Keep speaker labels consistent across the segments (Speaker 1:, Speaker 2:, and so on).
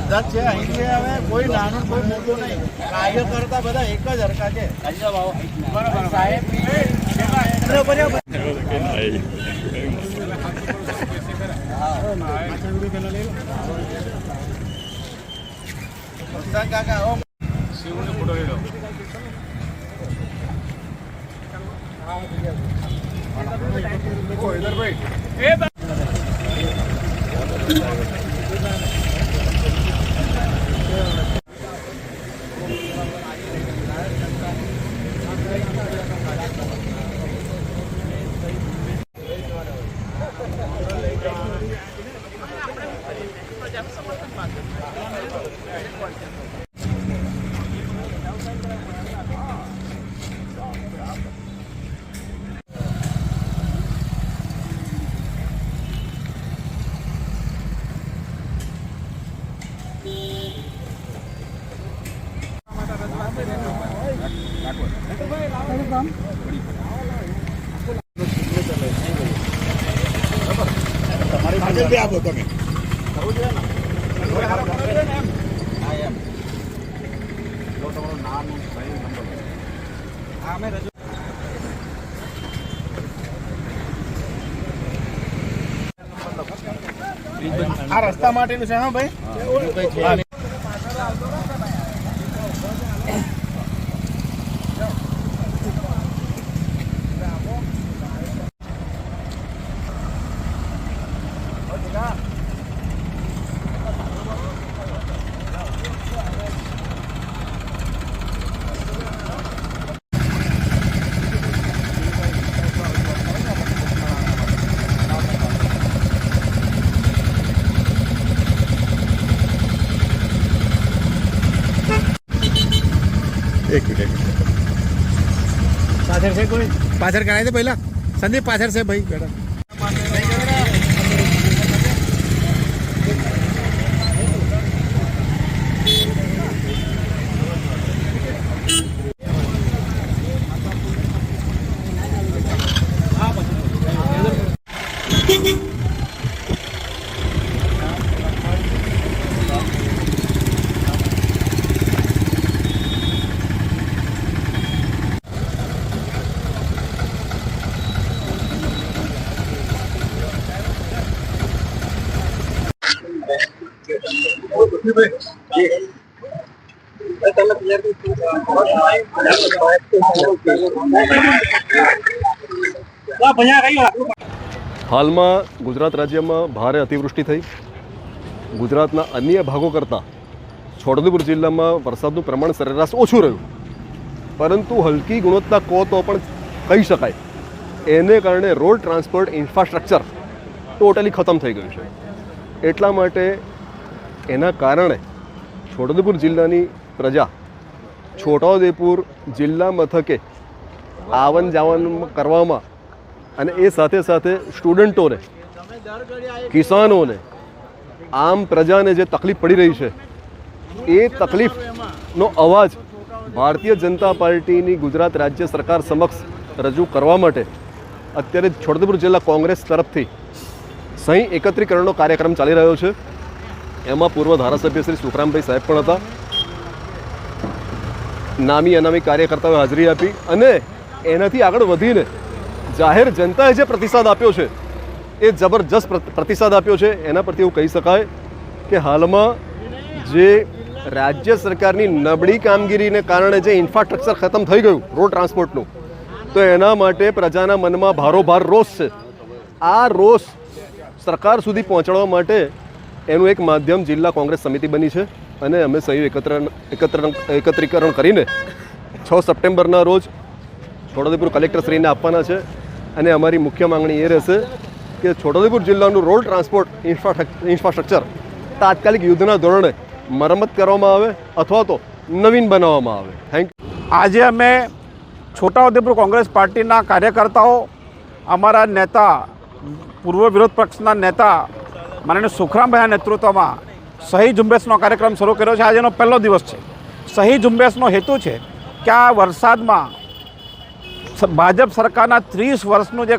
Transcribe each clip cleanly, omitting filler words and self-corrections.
Speaker 1: બધા જ છે અહીં છે, હવે કોઈ નાનું કોઈ મોટું નહીં, કાર્ય કરતા બધા એક જ હરકા છે. કાકા શિવને ફોટો લઈ લો. આપો તમે આ રસ્તા માટેનું છે. હા ભાઈ, એક મિનિટ પાછળ છે કોઈ? પાછળ કરાય છે પહેલા. સંદીપ પાછળ છે ભાઈ બેટા.
Speaker 2: હાલમાં ગુજરાત રાજ્યમાં ભારે અતિવૃષ્ટિ થઈ. ગુજરાતના અન્ય ભાગો કરતાં છોટાઉદેપુર જિલ્લામાં વરસાદનું પ્રમાણ સરેરાશ ઓછું રહ્યું, પરંતુ હલકી ગુણવત્તા કહો તો પણ કહી શકાય. એને કારણે રોડ ટ્રાન્સપોર્ટ ઇન્ફ્રાસ્ટ્રક્ચર ટોટલી ખતમ થઈ ગયું છે. એટલા માટે એના કારણે છોટાઉદેપુર જિલ્લાની પ્રજા છોટાઉદેપુર જિલ્લા મથકે આવન જાવન કરવામાં અને એ સાથે સાથે સ્ટુડન્ટોને, કિસાનોને, આમ પ્રજાને જે તકલીફ પડી રહી છે એ તકલીફનો અવાજ ભારતીય જનતા પાર્ટીની ગુજરાત રાજ્ય સરકાર સમક્ષ રજૂ કરવા માટે અત્યારે છોટાઉદેપુર જિલ્લા કોંગ્રેસ તરફથી સહી એકત્રીકરણનો કાર્યક્રમ ચાલી રહ્યો છે. એમાં પૂર્વ ધારાસભ્ય શ્રી સુખરામભાઈ સાહેબ પણ હતા. નામી અનામી કાર્યકર્તાઓએ હાજરી આપી અને એનાથી આગળ વધીને જાહેર જનતાએ જે પ્રતિસાદ આપ્યો છે એ જબરજસ્ત પ્રતિસાદ આપ્યો છે. એના પરથી એવું કહી શકાય કે હાલમાં જે રાજ્ય સરકારની નબળી કામગીરીને કારણે જે ઇન્ફ્રાસ્ટ્રક્ચર ખતમ થઈ ગયું રોડ ટ્રાન્સપોર્ટનું, તો એના માટે પ્રજાના મનમાં ભારોભાર રોષ છે. આ રોષ સરકાર સુધી પહોંચાડવા માટે એનું એક માધ્યમ જિલ્લા કોંગ્રેસ સમિતિ બની છે અને અમે સહી એકત્રીકરણ કરીને 6 સપ્ટેમ્બરના રોજ છોટાઉદેપુર કલેક્ટરશ્રીને આપવાના છે. અને અમારી મુખ્ય માંગણી એ રહેશે કે છોટાઉદેપુર જિલ્લાનું રોડ ટ્રાન્સપોર્ટ ઇન્ફ્રાસ્ટ્રક્ચર તાત્કાલિક યુદ્ધના ધોરણે મરમ્મત કરવામાં આવે અથવા તો નવીન બનાવવામાં આવે. Thank you.
Speaker 1: આજે અમે છોટાઉદેપુર કોંગ્રેસ પાર્ટીના કાર્યકર્તાઓ, અમારા નેતા, પૂર્વ વિરોધ પક્ષના નેતા માનનીય સુખરામભાઈના નેતૃત્વમાં
Speaker 3: સહી ઝુંબેશનો કાર્યક્રમ શરૂ કર્યો છે. આજનો પહેલો દિવસ છે. સહી ઝુંબેશનો હેતુ છે કે આ વરસાદમાં ભાજપ સરકારના 30 વર્ષનું જે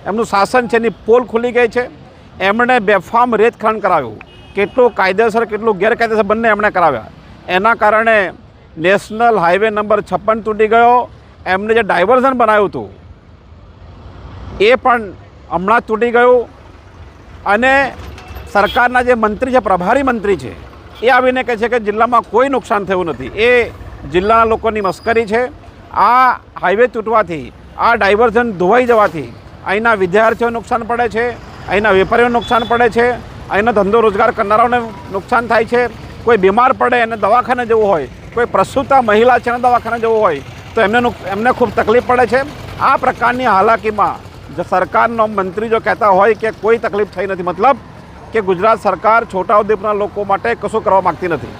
Speaker 3: એમનું શાસન છે એની પોલ ખુલી ગઈ છે. એમણે બેફામ રેતખણ કરાવ્યું, કેટલું કાયદેસર કેટલું ગેરકાયદેસર બંને એમણે કરાવ્યા. એના કારણે નેશનલ હાઈવે નંબર 56 તૂટી ગયો. એમને જે ડાયવર્ઝન બનાવ્યું હતું એ પણ હમણાં જ તૂટી ગયું. અને સરકારના જે મંત્રી છે, પ્રભારી મંત્રી છે, એ આવીને કહે છે કે જિલ્લામાં કોઈ નુકસાન થયું નથી. એ જિલ્લાના લોકોની મસ્કરી છે. આ હાઈવે તૂટવાથી, આ ડાયવર્ઝન ધોવાઈ જવાથી અહીંના વિદ્યાર્થીઓને નુકસાન પડે છે, અહીંના વેપારીઓને નુકસાન પડે છે, અહીંનો ધંધો રોજગાર કરનારાઓને નુકસાન થાય છે. કોઈ બીમાર પડે એને દવાખાને જવું હોય, કોઈ પ્રસૂતા મહિલા છે એને દવાખાને જવું હોય તો એમને ખૂબ તકલીફ પડે છે. આ પ્રકારની હાલાકીમાં જો સરકારનો મંત્રી જો કહેતા હોય કે કોઈ તકલીફ થઈ નથી, મતલબ કે ગુજરાત સરકાર છોટાઉદેપુરના લોકો માટે કશું કરવા માગતી નથી.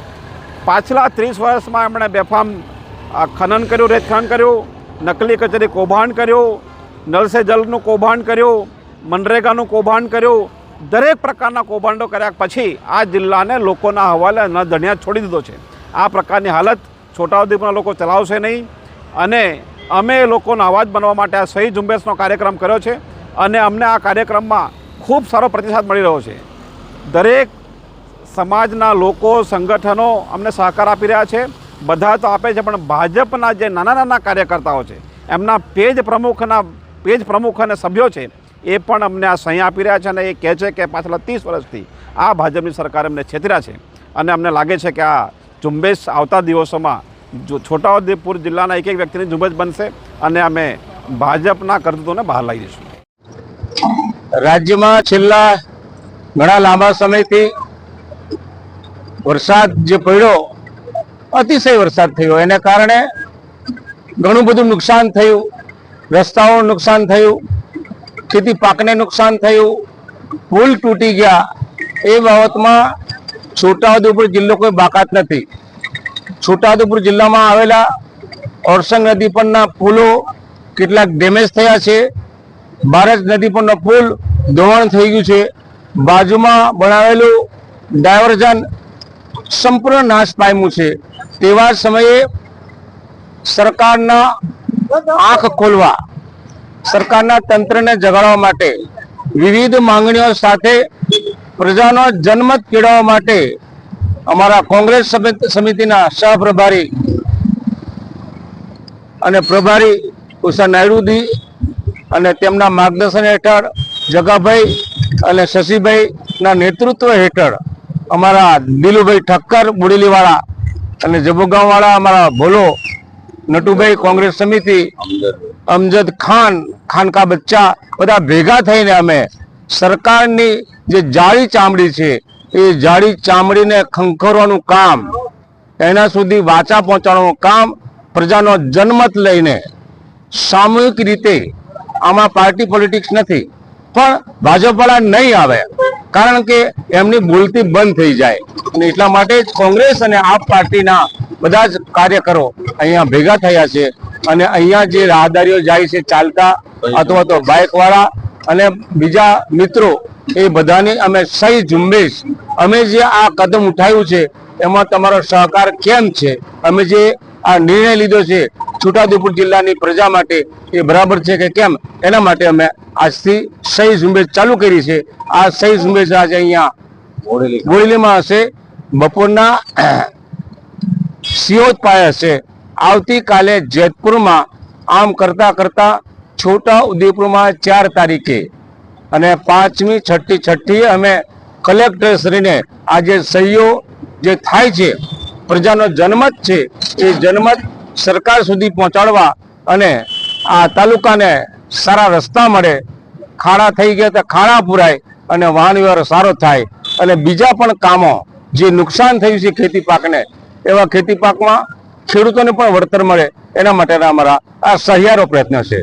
Speaker 3: પાછલા 30 વર્ષમાં એમણે બેફામ ખનન કર્યું, રેતખનન કર્યું, નકલી કચેરી કૌભાંડ કર્યું, નળ સે જલનું કૌભાંડ કર્યું, મનરેગાનું કૌભાંડ કર્યું. દરેક પ્રકારના કૌભાંડો કર્યા પછી આ જિલ્લાને લોકોના હવાલે ન ધણિયા છોડી દીધો છે. આ પ્રકારની હાલત છોટાઉદેપુરના લોકો ચલાવશે નહીં. અને અમે લોકોનો અવાજ બનવા માટે આ સહી ઝુંબેશનો કાર્યક્રમ કર્યો છે. અને અમને આ કાર્યક્રમમાં ખૂબ સારો પ્રતિસાદ મળી રહ્યો છે. દરેક સમાજના લોકો, સંગઠનો અમને સહકાર આપી રહ્યા છે. બધા તો આપે છે, પણ ભાજપના જે નાના નાના કાર્યકર્તાઓ છે, એમના પેજ પ્રમુખ અને સભ્યો છે, એ પણ અમને આ સહી આપી રહ્યા છે. અને એ કહે છે કે પાછલા 30 વર્ષથી આ ભાજપની સરકાર એમને છેતર્યા છે. અને અમને લાગે છે કે આ ઝુંબેશ આવતા દિવસોમાં છોટાઉદેપુર જિલ્લાના એક વ્યક્તિની ઝુંબેશ બનશે અને અમે ભાજપના કરતૂતોને બહાર લાવી દઈશું.
Speaker 4: રાજ્યમાં છેલ્લા ઘણા લાંબા સમયથી વરસાદ જે પડ્યો, અતિશય વરસાદ થયો, એને કારણે ઘણું બધું નુકસાન થયું. રસ્તાઓનું નુકસાન થયું, ખેતી પાકને નુકસાન થયું, પુલ તૂટી ગયા. એ બાબતમાં છોટાઉદેપુર જિલ્લો કોઈ બાકાત નથી. છોટાઉદેપુર જિલ્લામાં આવેલા ઓરસંગ નદી પરના પુલો કેટલાક ડેમેજ થયા છે. બારજ નદી પરનો પુલ ધોવાણ થઈ ગયું છે. બાજુમાં બનાવેલું ડાયવર્ઝન સંપૂર્ણ નાશ પામ્યું છે. તેવા સમયે સરકારના આંખ ખોલવા, સરકારના તંત્રને જગાડવા માટે, વિવિધ માંગણીઓ સાથે પ્રજાનો જનમત કેળવવા માટે અમારા કોંગ્રેસ સમિતિના સહપ્રભારી અને પ્રભારી ઉષા નાયડુજી અને તેમના માર્ગદર્શન હેઠળ જગાભાઈ અને શશીભાઈના નેતૃત્વ હેઠળ અમારા દિલુભાઈ ઠક્કર બુડેલીવાળા અને જબુગાંવવાળા અમારા ભોલો નટુભાઈ કોંગ્રેસ સમિતિ, અમજદ ખાનકા બચ્ચા, બધા ભેગા થઈને અમે સરકારની જે જાડી ચામડી છે એ જાડી ચામડીને ખંખોરવાનું કામ, એના સુધી વાચા પહોંચાડવાનું કામ, પ્રજાનો જનમત લઈને સામૂહિક રીતે, આમાં પાર્ટી પોલિટિક્સ નથી, પણ ભાજપવાળા નહીં આવે કારણ કે એમની બોલતી બંધ થઈ જાય. અને એટલા માટે જ કોંગ્રેસ અને આપ પાર્ટીના બધા જ કાર્યકરો અહીંયા ભેગા થયા છે. અને અહીંયા જે રાહદારીઓ જાય છે ચાલતા અથવા તો બાઇકવાળા અને બીજા મિત્રો, એ બધાની અમે સહી ઝુંબેશ, અમે જે આ કદમ ઉઠાવ્યું છે એમાં તમારો સહકાર કેમ છે, અમે જે આ નિર્ણય લીધો છે છોટાઉદેપુર જિલ્લાની પ્રજા માટે એ બરાબર છે કે કેમ, એના માટે અમે આજથી સહી ઝુંબેશ ચાલુ કરી છે. આ સહી ઝુંબેશ આજે અહીંયા બોડેલીમાં હશે, બપોરના સિયોત પાસે હશે, આવતીકાલે જેતપુરમાં, આમ કરતા કરતા છોટાઉદેપુરમાં 4 તારીખે અને 5મી, 6ઠી અમે કલેક્ટરશ્રીને આજે સહીઓ જે થાય છે, પ્રજાનો જનમત છે, એ જનમત સરકાર સુધી પહોંચાડવા અને આ તાલુકાને સારા રસ્તા મળે, ખાડા થઈ ગયા તો ખાડા પુરાય અને વાહન વ્યવહાર સારો થાય અને બીજા પણ કામો જે નુકસાન થયું છે ખેતી પાકને, એવા ખેતી પાકમાં ખેડૂતોને પણ વળતર મળે, એના માટેના અમારા આ સહિયારો પ્રયત્ન છે.